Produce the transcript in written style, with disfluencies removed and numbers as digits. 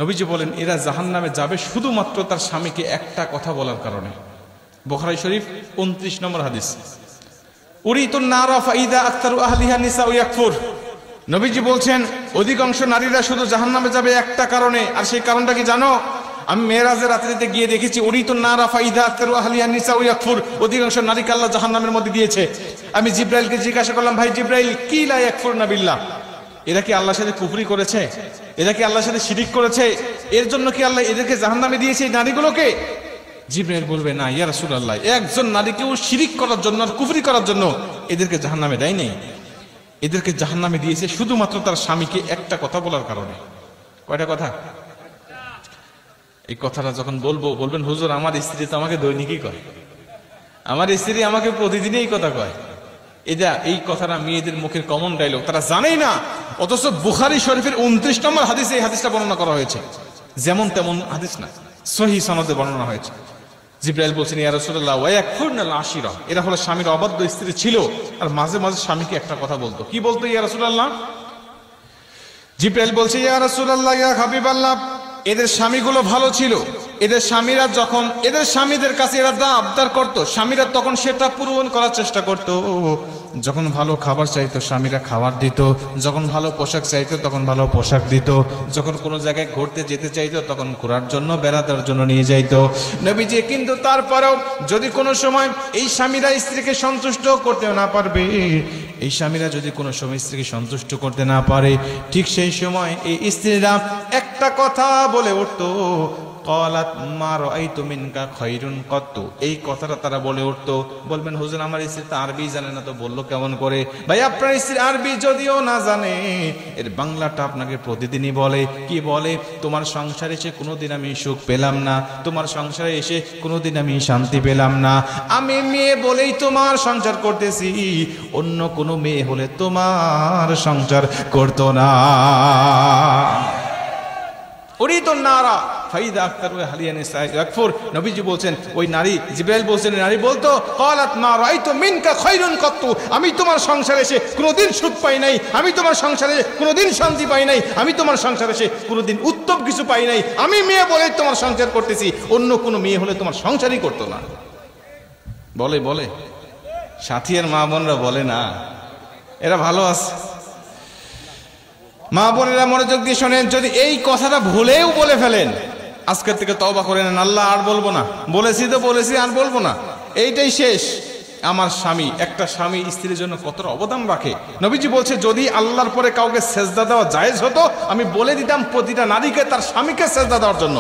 নবীজি বলেন এরা জাহান্নামে যাবে শুধুমাত্র তার স্বামীকে একটা কথা বলার কারণে। বুখারী শরীফ 29 নম্বর হাদিস। উরিতুন নারা ফাইদা আকতারু আহলিহা নিসাউ ইয়াকফুর। নবীজি বলছেন অধিকাংশ নারীরা শুধু জাহান্নামে যাবে একটা কারণে, আর সেই কারণটা কি জানো? আমি মেরাজের রাত্রিতে গিয়ে দেখেছি উরিতুন নারা ফাইদা আকতারু আহলিহা নিসাউ ইয়াকফুর, অধিকাংশ নারীকে আল্লাহ জাহান্নামের মধ্যে দিয়েছে। আমি জিব্রাইলকে জিজ্ঞাসা করলাম, ভাই জিব্রাইল কি লা ইয়াকফুরনা বিল্লাহ, এরা কি আল্লাহর সাথে কুফরি করেছে? এরা কি আল্লাহর সাথে শিরিক করেছে? এর জন্য কি আল্লাহ এদেরকে জাহান্নামে দিয়েছে এই নারীগুলোকে? জিব্রাইল বলবে না ইয়া রাসূলুল্লাহ, একজন নারীকেও শিরিক করার জন্য আর কুফরি করার জন্য এদেরকে জাহান্নামে দেয় নাই। এদেরকে জাহান্নামে দিয়েছে শুধুমাত্র তার স্বামীকে একটা কথা বলার কারণে। কয়টা কথা? এই কথাটা যখন বলবেন হুজুর আমার স্ত্রী তো আমাকে দৈনিকই কয়, আমার স্ত্রী আমাকে প্রতিদিনই এই কথা কয়। এই কথাটা মেয়েদের মুখের কমন ডায়লগ, তারা জানেই না। অথচ বুখারী শরীফের 29 নম্বর হাদিসে এই হাদিসটা বর্ণনা করা হয়েছে। যেমন তেমন হাদিস না, সহিহ সনদে বর্ণনা হয়েছে। জিব্রাইল বলছেন ইয়া রাসূলুল্লাহ ওয়া ইয়াকফুরনাল আশিরা, এরা হলো স্বামীর অবাধ্য স্ত্রী ছিল আর মাঝে মাঝে স্বামীকে একটা কথা বলতো। কি বলতো ইয়া রাসূলুল্লাহ? জিব্রাইল বলছে ইয়া রাসূলুল্লাহ ইয়া হাবিবাল্লাহ, এদের স্বামীগুলো ভালো ছিল, এদের স্বামীরা যখন এদের স্বামীদের কাছে এরা যা আবদার করতো স্বামীরা তখন সেটা পূরণ করার চেষ্টা করতো। যখন ভালো খাবার চাইতো স্বামীরা খাবার দিত, যখন ভালো পোশাক চাইতো তখন ভালো পোশাক দিত, যখন কোনো জায়গায় ঘুরতে যেতে চাইতো তখন ঘোরার জন্য বেড়ানোর জন্য নিয়ে যাইতো নবীজি। কিন্তু তারপরেও যদি কোনো সময় এই স্বামীরা স্ত্রীকে সন্তুষ্ট করতে না পারবে, এই স্বামীরা যদি কোনো সময় স্ত্রীকে সন্তুষ্ট করতে না পারে, ঠিক সেই সময় এই স্ত্রীরা একটা কথা বলে উঠতো, ক্বালাত মা রাআইতু মিনকা খায়রুন কত্তু। এই কথাটা তারা বলে উঠতো। বলবেন হুজুর আমার স্ত্রী তো আরবি জানে না, তো বললো কেমন করে? ভাই আপনার স্ত্রী আরবি যদিও না জানে, এর বাংলাটা আপনাকে প্রতিদিনই বলে। কি বলে? তোমার সংসারে এসে কোনোদিন আমি সুখ পেলাম না, তোমার সংসারে এসে কোনোদিন আমি শান্তি পেলাম না। আমি মেয়ে বলেই তোমার সংসার করতেছি, অন্য কোনো মেয়ে হলে তোমার সংসার করতো না। উরিতুন নারা ফাইদা আকতারু আহলিহা নিসাউ ইয়াকফুর। নবীজি বলছেন ওই নারী, জিব্রাইল বলছেন নারী বলতো ক্বালাত মা রাআইতু মিনকা খায়রুন কত্তু, আমি তোমার সংসারে এসে কোনোদিন সুখ পাই নাই, আমি তোমার সংসারে কোনোদিন শান্তি পাই নাই, আমি তোমার সংসারে এসে কোনোদিন উত্তম কিছু পাই নাই। আমি মেয়ে বলে তোমার সংসার করতেছি, অন্য কোনো মেয়ে হলে তোমার সংসারই করতো না। বলে বলে সাথী আর মা বোনরা বলে না, এরা ভালো আছে। মা বোনেরা মনোযোগ দিয়ে শোনেন, যদি এই কথাটা ভুলেও বলে ফেলেন আজকের থেকে তওবা করে নেন, আল্লাহ আর বলবো না, বলেছি তো বলেছি আর বলবো না, এইটাই শেষ। আমার স্বামী, একটা স্বামী স্ত্রীর জন্য কতটা অবদান রাখে। নবীজি বলছে যদি আল্লাহর পরে কাউকে সেজদা দেওয়া জায়েজ হতো, আমি বলে দিতাম প্রতিটা নারীকে তার স্বামীকে সেজদা দেওয়ার জন্য।